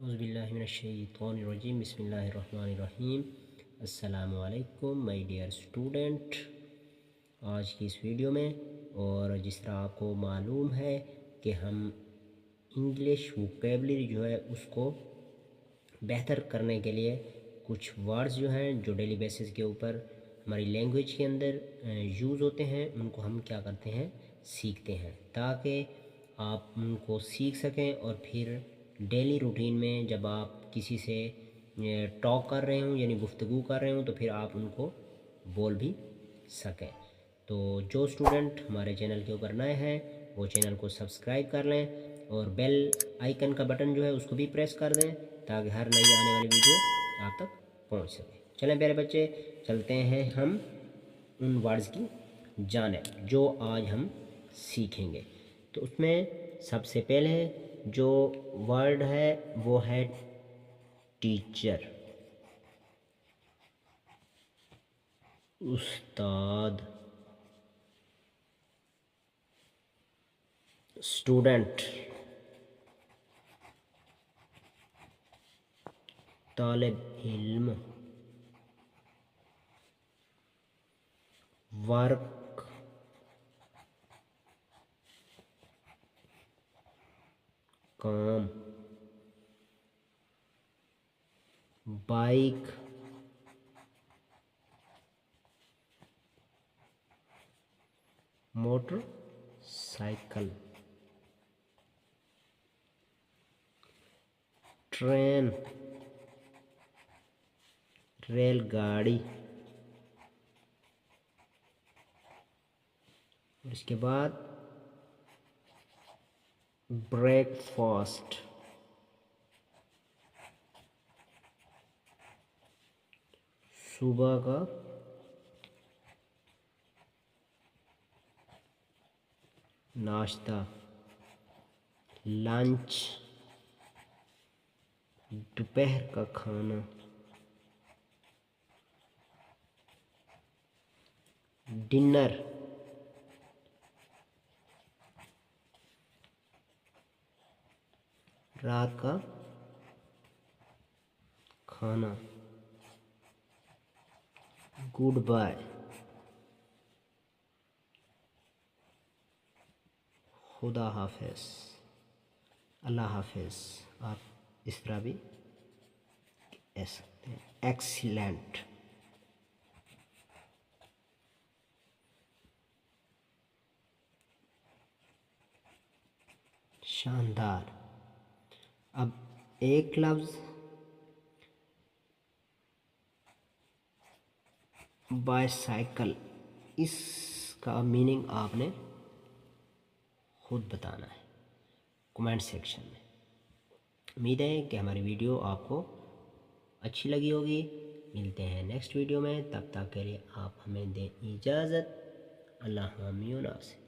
औज़ुबिल्लाहिमिनश्शैतानिर्रजीम बिस्मिल्लाहिर्रहमानिर्रहीम। अस्सलामु अलैकुम माय डियर स्टूडेंट। आज की इस वीडियो में और जिस तरह आपको मालूम है कि हम इंग्लिश वोकैबुलरी जो है उसको बेहतर करने के लिए कुछ वर्ड्स जो हैं जो डेली बेसिस के ऊपर हमारी लैंग्वेज के अंदर यूज़ होते हैं उनको हम क्या करते हैं, सीखते हैं, ताकि आप उनको सीख सकें और फिर डेली रूटीन में जब आप किसी से टॉक कर रहे हों यानी गुफ्तगू कर रहे हों तो फिर आप उनको बोल भी सकें। तो जो स्टूडेंट हमारे चैनल के ऊपर नए हैं वो चैनल को सब्सक्राइब कर लें और बेल आइकन का बटन जो है उसको भी प्रेस कर दें ताकि हर नई आने वाली वीडियो आप तक पहुंच सके। चलें प्यारे बच्चे, चलते हैं हम उन वर्ड्स की जानिब जो आज हम सीखेंगे। तो उसमें सबसे पहले जो वर्ड है वो है टीचर, उस्ताद, स्टूडेंट, तालिब इल्म, वर्क, काम, बाइक, मोटर साइकिल, ट्रेन, रेलगाड़ी, इसके बाद ब्रेकफास्ट, सुबह का नाश्ता, लंच, दोपहर का खाना, डिनर, रात का खाना, गुड बाय, खुदा हाफिज, अल्लाह हाफिज। आप इस तरह भी कह सकते हैं। एक्सीलेंट, शानदार। अब एक लफ्ज़ बाइसाइकिल, इसका मीनिंग आपने खुद बताना है कमेंट सेक्शन में। उम्मीद है कि हमारी वीडियो आपको अच्छी लगी होगी। मिलते हैं नेक्स्ट वीडियो में, तब तक के लिए आप हमें दें इजाज़त। अल्लाह से।